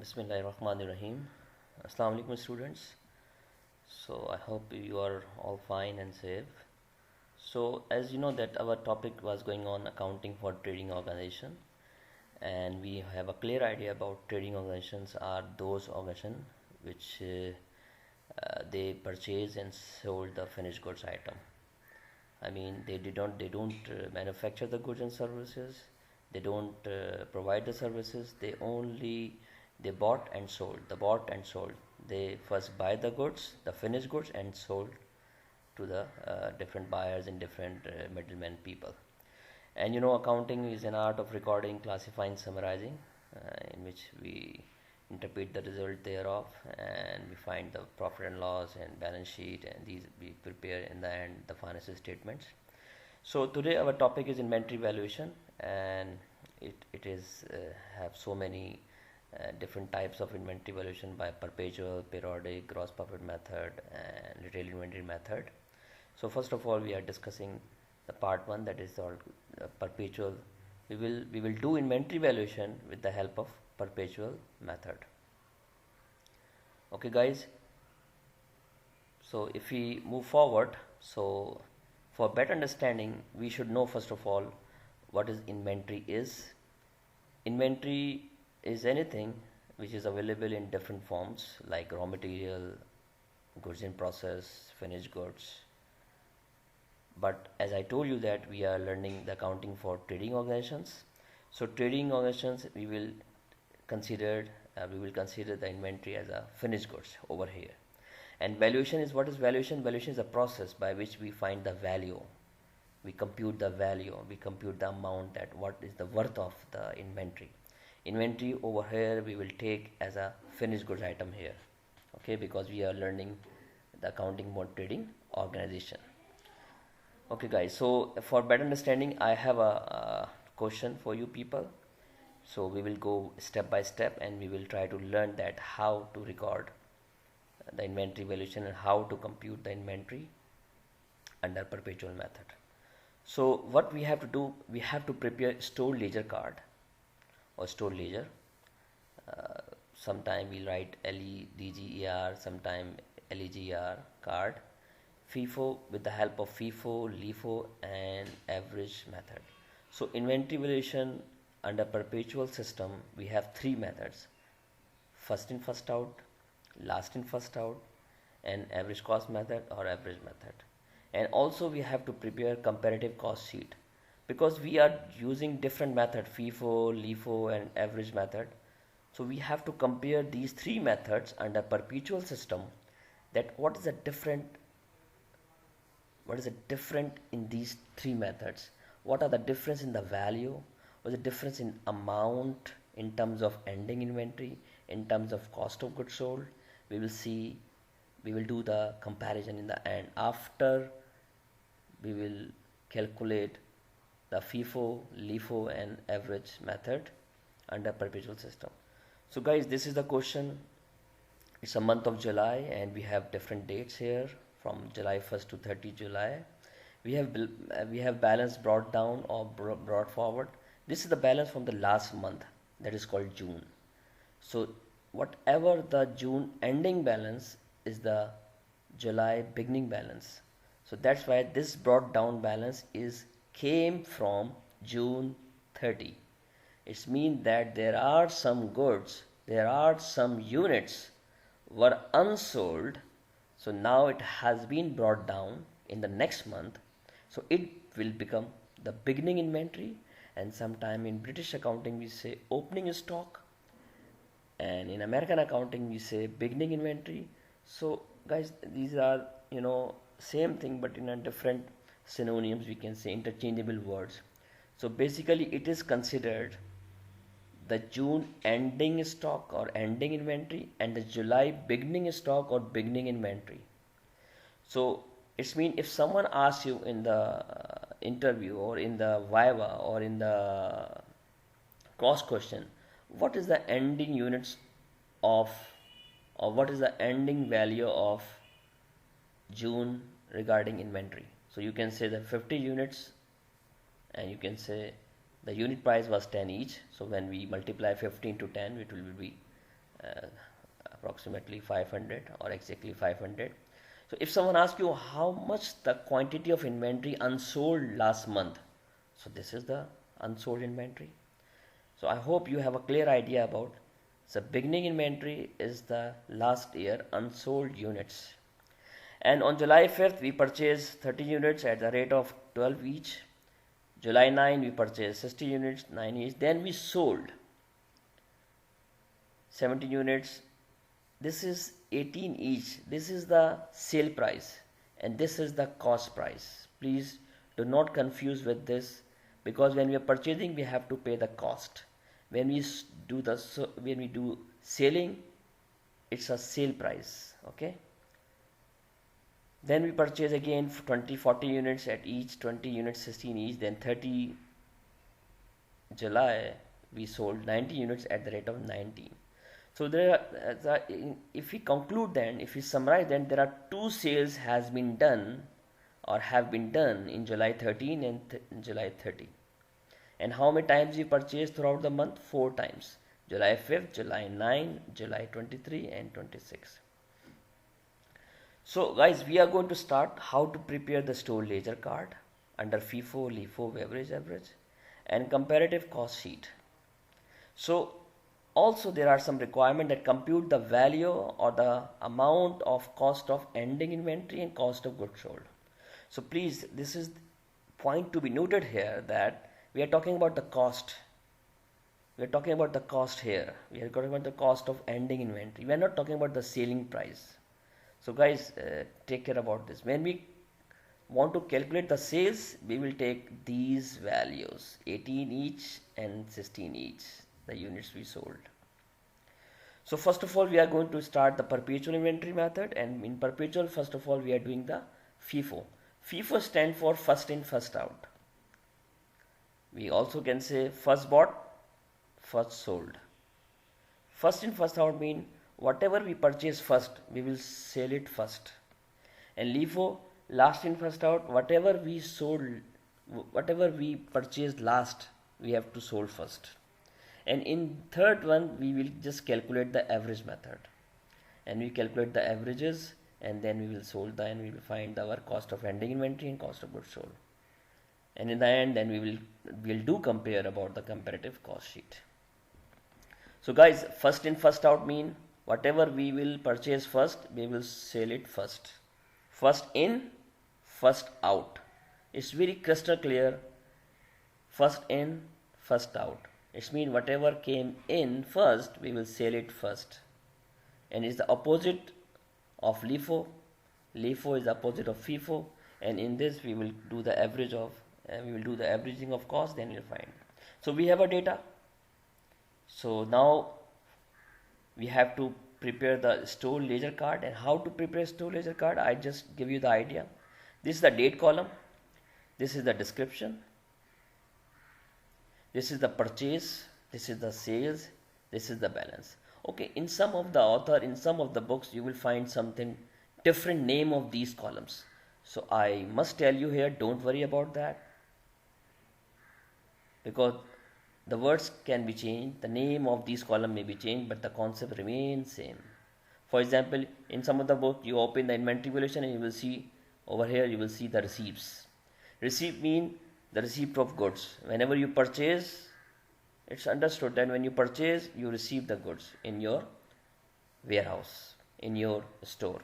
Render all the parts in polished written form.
Bismillahirrahmanirrahim. Assalamu alaikum students. So I hope you are all fine and safe. So as you know that our topic was going on accounting for trading organization, and we have a clear idea about trading organizations are those organizations which they purchase and sold the finished goods item. I mean, they don't manufacture the goods and services. They don't provide the services. They bought and sold. The bought and sold. They first buy the goods, the finished goods, and sold to the different buyers and different middlemen people. And accounting is an art of recording, classifying, summarizing, in which we interpret the result thereof, and we find the profit and loss and balance sheet, and these we prepare in the end the financial statements. So today our topic is inventory valuation, and it is have so many different types of inventory valuation by perpetual, periodic, gross profit method, and retail inventory method. So first of all, we are discussing the part one, that is called perpetual. We will do inventory valuation with the help of perpetual method. Okay, guys. So if we move forward, so for better understanding, we should know first of all what is inventory is. Inventory is anything which is available in different forms like raw material, goods in process, finished goods. But as I told you that we are learning the accounting for trading organizations. So trading organizations we will consider the inventory as a finished goods over here. And valuation is, what is valuation? Valuation is a process by which we find the value. We compute the value, we compute the amount, that what is the worth of the inventory. Inventory over here we will take as a finished goods item here. Okay, because we are learning the accounting for trading organization. Okay, guys, so for better understanding, I have a question for you people. So we will go step by step, and we will try to learn that how to record the inventory valuation and how to compute the inventory under perpetual method. So what we have to do, we have to prepare store ledger card or store ledger. Sometime we write LEDGER, sometime LEGR card. FIFO, with the help of FIFO, LIFO, and average method. So inventory valuation under perpetual system, we have three methods: first in first out, last in first out, and average cost method or average method. And also we have to prepare comparative cost sheet, because we are using different method, FIFO, LIFO, and average method. So we have to compare these three methods under perpetual system, that what is the different in these three methods, what are the difference in the value, what is the difference in amount, in terms of ending inventory, in terms of cost of goods sold. We will do the comparison in the end. After, we will calculate the FIFO, LIFO, and average method under perpetual system. So guys, this is the question. It's a month of July, and we have different dates here from July 1st to 30 July. We have balance brought down or brought forward. This is the balance from the last month, that is called June. So whatever the June ending balance is the July beginning balance. So that's why this brought down balance came from June 30. It means that there are some goods, there are some units were unsold. So now it has been brought down in the next month. So it will become the beginning inventory, and sometime in British accounting we say opening stock, and in American accounting we say beginning inventory. So guys, these are same thing, but in a different synonyms, we can say interchangeable words. So basically it is considered the June ending stock or ending inventory, and the July beginning stock or beginning inventory. So it's mean, if someone asks you in the interview or in the viva or in the cross question, what is the ending units of, or what is the ending value of June regarding inventory? So you can say that 50 units, and you can say the unit price was 10 each. So when we multiply 15 to 10, it will be approximately 500 or exactly 500. So if someone asks you how much the quantity of inventory unsold last month, so this is the unsold inventory. So I hope you have a clear idea about. So beginning inventory is the last year unsold units. And on July 5th we purchased 30 units at the rate of 12 each. July 9 we purchased 60 units, 9 each. Then we sold 70 units. This is 18 each. This is the sale price and this is the cost price. Please do not confuse with this, because when we are purchasing we have to pay the cost. When we do selling, it's a sale price. Okay. Then we purchase again 40 units at each, 20 units 16 each. Then 30 July we sold 90 units at the rate of 19. So if we conclude, then if we summarize, then there are two sales has been done or have been done in July 13 and July 30. And how many times we purchased throughout the month? 4 times. July 5th, July 9, July 23 and 26. So guys, we are going to start how to prepare the store ledger card under FIFO, LIFO, average and comparative cost sheet. So also there are some requirements that compute the value or the amount of cost of ending inventory and cost of goods sold. So please, this is point to be noted here, that we are talking about the cost. We are talking about the cost here. We are talking about the cost of ending inventory. We are not talking about the selling price. So guys, take care about this. When we want to calculate the sales, we will take these values, 18 each and 16 each, the units we sold. So first of all, we are going to start the perpetual inventory method, and in perpetual, first of all, we are doing the FIFO. FIFO stands for first in, first out. We also can say first bought, first sold. First in, first out mean whatever we purchase first, we will sell it first. And LIFO, last in, first out, whatever we purchased last, we have to sold first. And in third one, we will just calculate the average method, and we calculate the averages, and then we will sold and we will find our cost of ending inventory and cost of goods sold. And in the end, then we will do compare about the comparative cost sheet. So guys, first in, first out mean whatever we will purchase first, we will sell it first. First in, first out. It's very crystal clear. First in, first out. It means whatever came in first, we will sell it first. And it's the opposite of LIFO. LIFO is the opposite of FIFO. And in this, we will do the average of, we will do the averaging of cost, then we'll find. So we have a data. So now we have to prepare the store ledger card. And how to prepare store ledger card, I just give you the idea. This is the date column. This is the description. This is the purchase, this is the sales, this is the balance. Okay, in some of the books, you will find something different name of these columns. So I must tell you here, don't worry about that, because the words can be changed, the name of these columns may be changed, but the concept remains same. For example, in some of the book, you open the inventory valuation and you will see over here, you will see the receipts. Receipt mean the receipt of goods. Whenever you purchase, it's understood that when you purchase, you receive the goods in your warehouse, in your store.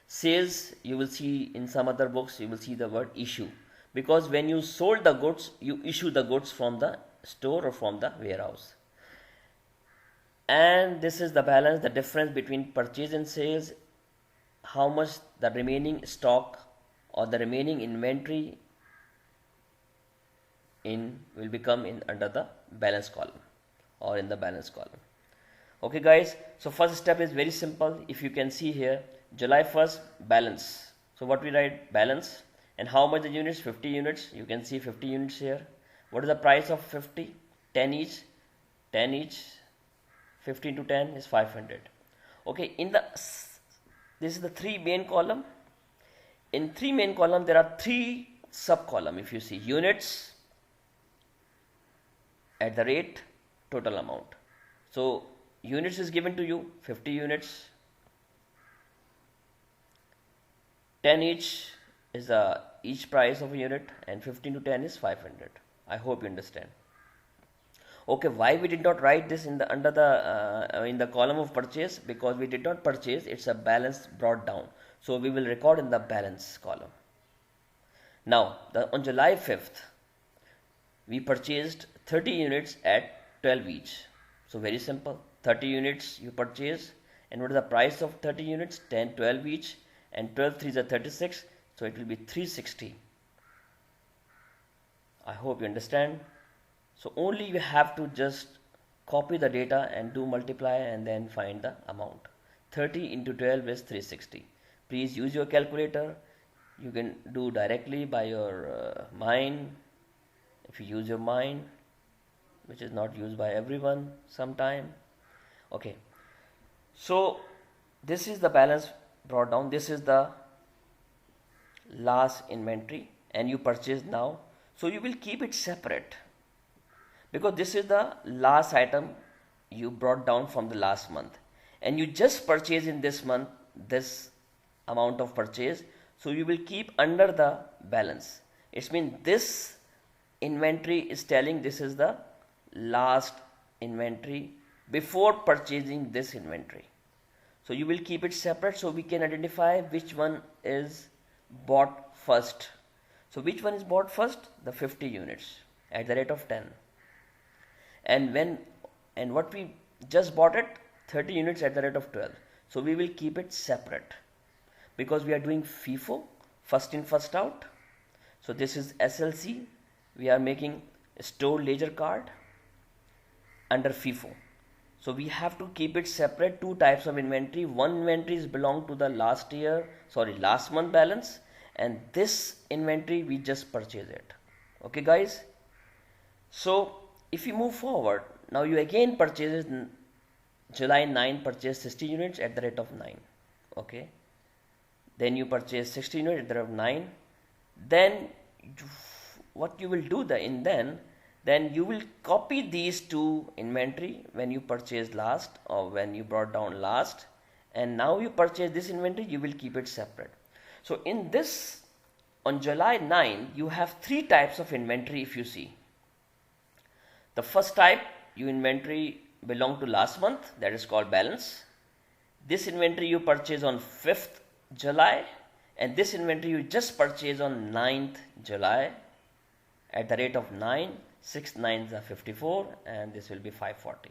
Sales, you will see in some other books, you will see the word issue, because when you sold the goods, you issue the goods from the store or from the warehouse. And this is the balance, the difference between purchase and sales, how much the remaining stock or the remaining inventory will become in under the balance column or in the balance column. Okay guys, so first step is very simple. If you can see here, July 1st balance. So what we write? Balance. And how much the units? 50 units. You can see 50 units here. What is the price of 50? 10 each. 10 each. 15 to 10 is 500. Okay, this is the 3 main column. In 3 main column, there are 3 sub column. If you see, units, at the rate, total amount. So units is given to you, 50 units, 10 each is the each price of a unit, and 15 to 10 is 500. I hope you understand. Okay, why we did not write this in the under the in the column of purchase? Because we did not purchase, it's a balance brought down, so we will record in the balance column. Now on July 5th we purchased 30 units at 12 each. So very simple, 30 units you purchase, and what is the price of 30 units? 10, 12 each, and 12 3s are 36, so it will be 360. I hope you understand. So only you have to just copy the data and do multiply and then find the amount. 30 into 12 is 360. Please use your calculator. You can do directly by your mind, if you use your mind, which is not used by everyone sometime. Okay, so this is the balance brought down. This is the last inventory, and you purchase now, so you will keep it separate, because this is the last item you brought down from the last month, and you just purchase in this month this amount of purchase, so you will keep under the balance. It means this inventory is telling this is the last inventory before purchasing this inventory, so you will keep it separate, so we can identify which one is bought first. So which one is bought first? The 50 units at the rate of 10. And what we just bought it, 30 units at the rate of 12. So we will keep it separate, because we are doing FIFO, first in first out. So this is SLC, we are making a store ledger card under FIFO. So we have to keep it separate. Two types of inventory. One inventory is belong to the last month balance, and this inventory we just purchase it. Okay guys, so if you move forward, now you again purchase July 9, purchase 60 units at the rate of 9. Okay, then you purchase 60 units at the rate of 9. Then what you will do then you will copy these two inventory when you purchase last or when you brought down last, and now you purchase this inventory, you will keep it separate. So in this, on July 9 you have three types of inventory. If you see, the first type, your inventory belong to last month, that is called balance. This inventory you purchase on 5th July, and this inventory you just purchase on 9th July at the rate of 9. 6 9s are 54, and this will be 540.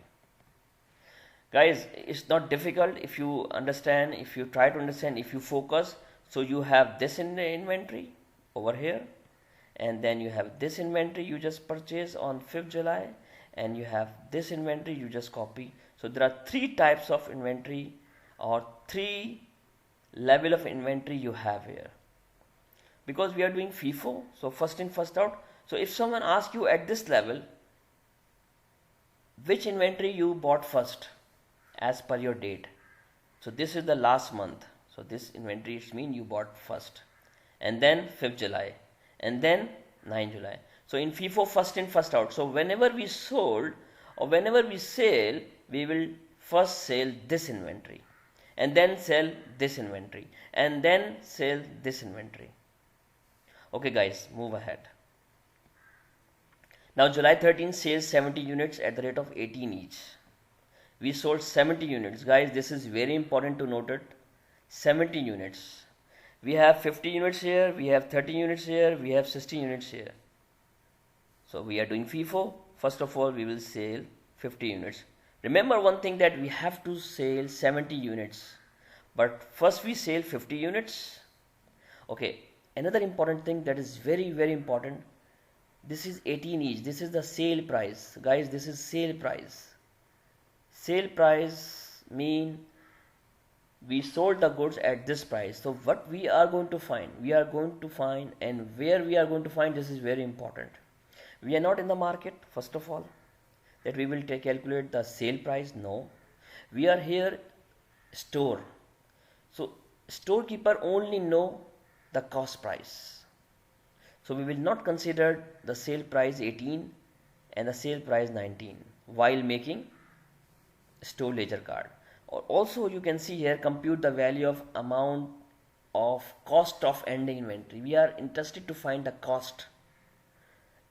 Guys, it's not difficult if you understand, if you try to understand, if you focus. So you have this in the inventory over here, and then you have this inventory you just purchase on 5th July, and you have this inventory you just copy. So there are three types of inventory, or three level of inventory you have here, because we are doing FIFO, so first in first out. So if someone asks you at this level, which inventory you bought first as per your date, so this is the last month, so this inventory means you bought first, and then 5th July, and then 9th July. So in FIFO, first in first out. So whenever we sold or whenever we sell, we will first sell this inventory, and then sell this inventory, and then sell this inventory. Okay guys, move ahead. Now July 13 sales 70 units at the rate of 18 each. We sold 70 units. Guys, this is very important to note it. 70 units. We have 50 units here, we have 30 units here, we have 60 units here. So we are doing FIFO. First of all, we will sell 50 units. Remember one thing, that we have to sell 70 units. But first we sell 50 units. Okay, another important thing that is very, very important. This is 18 each. This is the sale price. Guys, this is sale price. Sale price mean we sold the goods at this price. So what we are going to find? We are going to find, and where we are going to find, this is very important. We are not in the market, first of all, that we will calculate the sale price. No. We are here store. So storekeeper only know the cost price. So we will not consider the sale price 18 and the sale price 19 while making store ledger card. Also you can see here, compute the value of amount of cost of ending inventory. We are interested to find the cost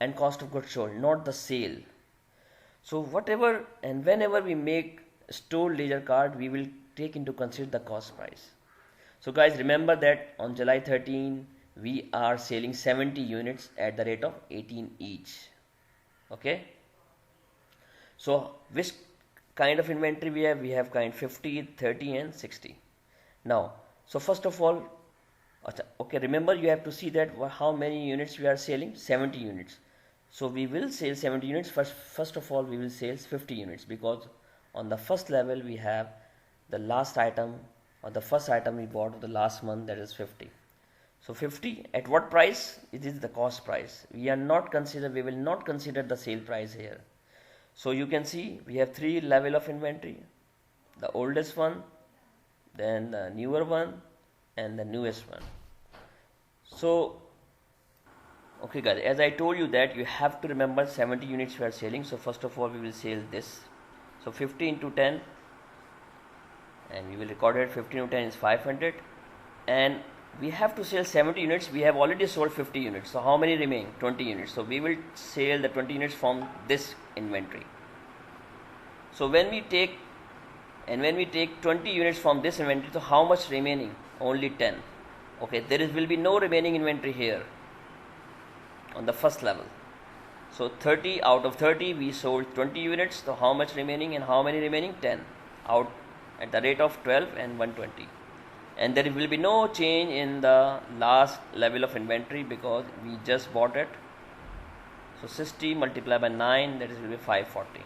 and cost of goods sold, not the sale. So whatever and whenever we make store ledger card, we will take into consider the cost price. So guys, remember that on July 13 we are selling 70 units at the rate of 18 each. Okay, so which kind of inventory we have? We have kind 50, 30 and 60. Now, so first of all, okay, remember you have to see that how many units we are selling. 70 units. So we will sell 70 units. First of all, we will sell 50 units, because on the first level we have the last item, or the first item we bought the last month, that is 50. So 50 at what price? It is the cost price. We will not consider the sale price here. So you can see we have three level of inventory: the oldest one, then the newer one, and the newest one. So okay guys, as I told you that you have to remember 70 units we are selling. So first of all we will sell this. So 50 into 10, and we will record it. 50 into 10 is 500, and we have to sell 70 units. We have already sold 50 units. So how many remain? 20 units. So we will sell the 20 units from this inventory. So when we take 20 units from this inventory, so how much remaining? Only 10. Okay, will be no remaining inventory here on the first level. So 30 out of 30 we sold 20 units. So how much remaining, and how many remaining? 10 out at the rate of 12 and 120. And there will be no change in the last level of inventory, because we just bought it. So 60 multiplied by 9, that will be 540.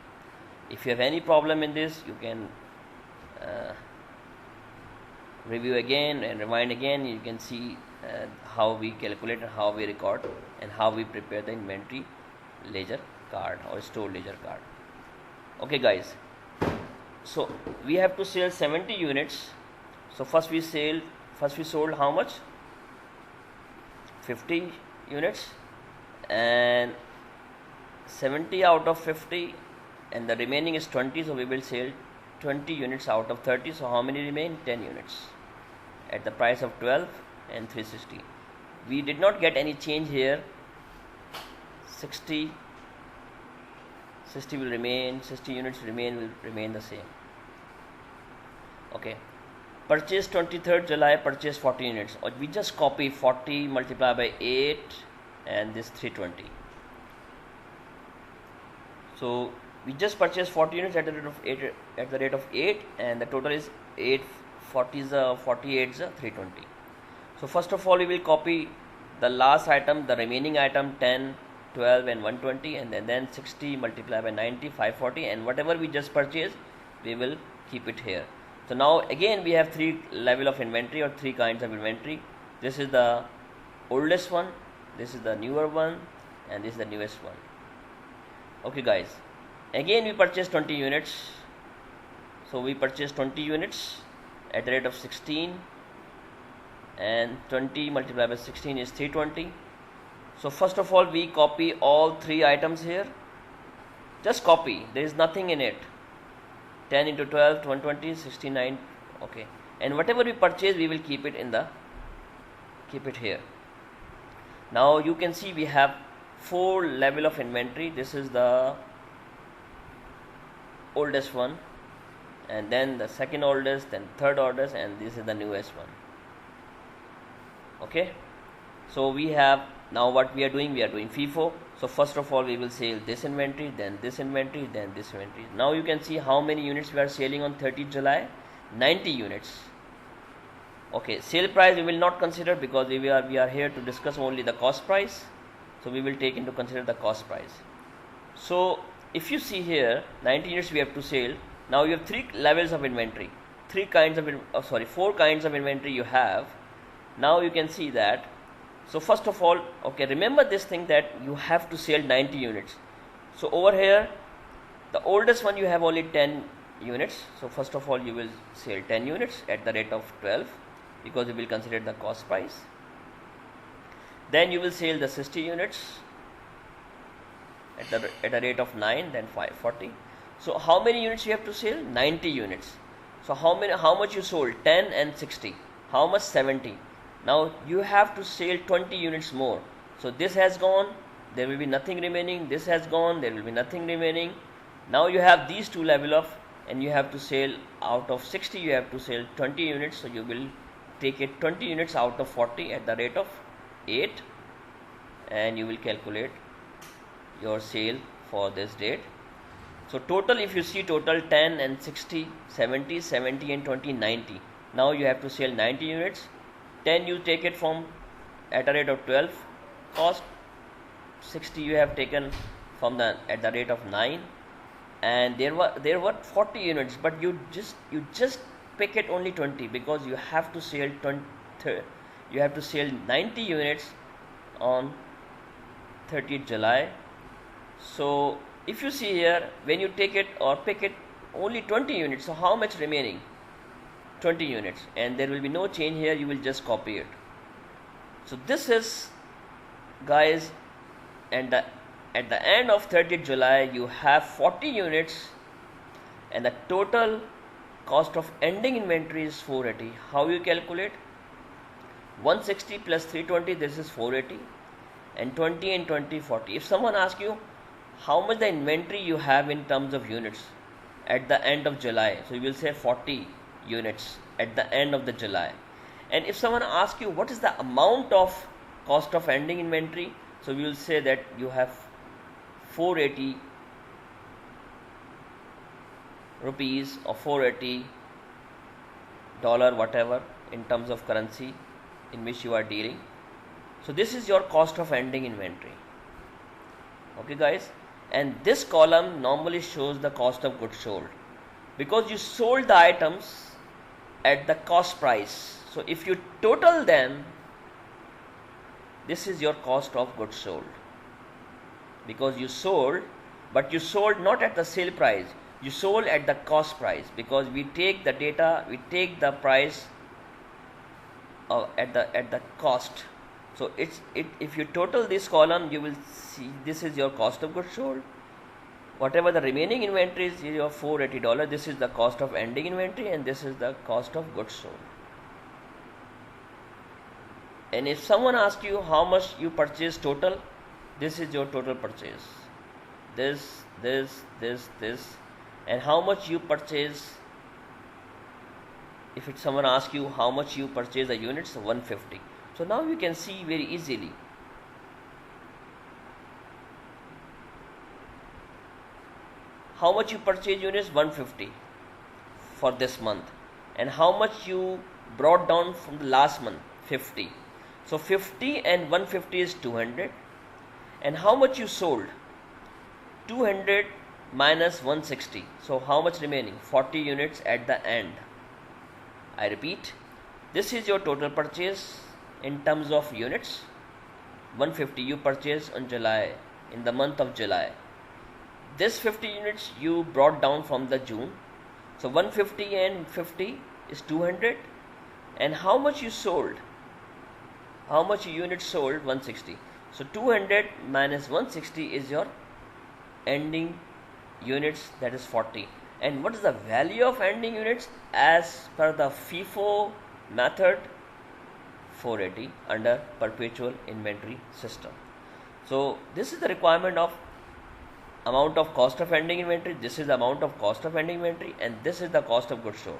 If you have any problem in this, you can review again and rewind again. You can see how we calculate and how we record and how we prepare the inventory ledger card or store ledger card. Okay guys, so we have to sell 70 units. So first we sold how much? 50 units, and 70 out of 50, and the remaining is 20. So we will sell 20 units out of 30. So how many remain? 10 units at the price of 12 and 360. We did not get any change here. 60 will remain, 60 units will remain the same. Okay, purchase 23rd July, purchase 40 units, or we just copy 40 multiplied by 8 and this 320. So we just purchased 40 units at the rate of 8, and the total is 8 40s 48s 320. So first of all we will copy the last item, the remaining item 10, 12 and 120, and then 60 multiplied by 90, 540, and whatever we just purchased we will keep it here. So now again we have three level of inventory, or three kinds of inventory. This is the oldest one, this is the newer one, and this is the newest one. Okay guys, again we purchased 20 units. So we purchased 20 units at the rate of 16, and 20 multiplied by 16 is 320. So first of all we copy all three items here. Just copy, there is nothing in it. 10 into 12, 120, 69. Okay, and whatever we purchase we will keep it here. Now you can see we have four level of inventory. This is the oldest one, and then the second oldest, then third oldest, and this is the newest one. Okay, so we have, now what we are doing FIFO. So first of all we will sell this inventory, then this inventory, then this inventory. Now you can see how many units we are selling on 30th July. 90 units. Okay, sale price we will not consider, because we are here to discuss only the cost price. So we will take into consider the cost price. So if you see here, 90 units we have to sell. Now you have three levels of inventory, four kinds of inventory you have. Now you can see that. So first of all, okay, remember this thing that you have to sell 90 units. So over here, the oldest one you have only 10 units. So first of all you will sell 10 units at the rate of 12, because you will consider the cost price. Then you will sell the 60 units at a rate of 9, then 540. So how many units you have to sell? 90 units. So how much you sold? 10 and 60. How much? 70. Now you have to sell 20 units more. So this has gone, there will be nothing remaining. This has gone, there will be nothing remaining. Now you have these two level of, and you have to sell out of 60, you have to sell 20 units. So you will take it 20 units out of 40 at the rate of 8, and you will calculate your sale for this date. So total, if you see total 10 and 60, 70, 70 and 20, 90. Now you have to sell 90 units. 10 you take it from at a rate of 12 cost. 60 you have taken from the at the rate of 9, and there were 40 units, but you just pick it only 20 because you have to sell 90 units on 30th July. So if you see here, when you take it or pick it only 20 units, so how much remaining? 20 units, and there will be no change here, you will just copy it. So this is, guys, and at the end of 30th July you have 40 units, and the total cost of ending inventory is 480. How you calculate? 160 plus 320, this is 480, and 20 and 20, 40. If someone asks you how much the inventory you have in terms of units at the end of July, so you will say 40 units at the end of the July. And if someone asks you what is the amount of cost of ending inventory, so we will say that you have 480 rupees or 480 dollar, whatever in terms of currency in which you are dealing. So this is your cost of ending inventory. Okay guys, and this column normally shows the cost of goods sold because you sold the items at the cost price. So if you total them, this is your cost of goods sold, because you sold, but you sold not at the sale price, you sold at the cost price, because we take the data, we take the price at the cost. So if you total this column, you will see this is your cost of goods sold. Whatever the remaining inventory is your $480, this is the cost of ending inventory, and this is the cost of goods sold. And if someone asks you how much you purchase total, this is your total purchase. This, and how much you purchase. If someone asks you how much you purchase the units, 150. So now you can see very easily. How much you purchase units? 150 for this month. And how much you brought down from the last month? 50. So 50 and 150 is 200. And how much you sold? 200 minus 160. So how much remaining? 40 units at the end. I repeat, this is your total purchase in terms of units. 150 you purchased on July, in the month of July. This 50 units you brought down from the June. So 150 and 50 is 200. And how much you sold? How much units sold? 160. So 200 minus 160 is your ending units, that is 40. And what is the value of ending units as per the FIFO method? 480 under perpetual inventory system. So this is the requirement of amount of cost of ending inventory, this is the amount of cost of ending inventory, and this is the cost of goods sold.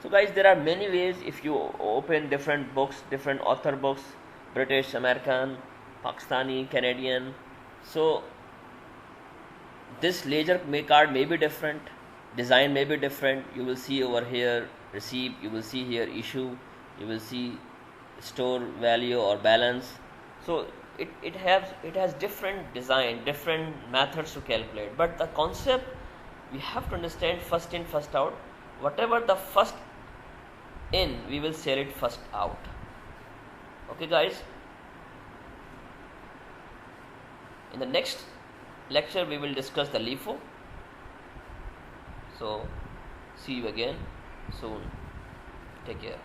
So guys, there are many ways. If you open different books, different author books, British, American, Pakistani, Canadian, so this ledger card may be different, design may be different. You will see over here receipt, you will see here issue, you will see store value or balance. So it has different design, different methods to calculate, but the concept we have to understand: first in, first out. Whatever the first in, we will sell it first out. Okay guys, in the next lecture we will discuss the LIFO. So see you again soon. Take care.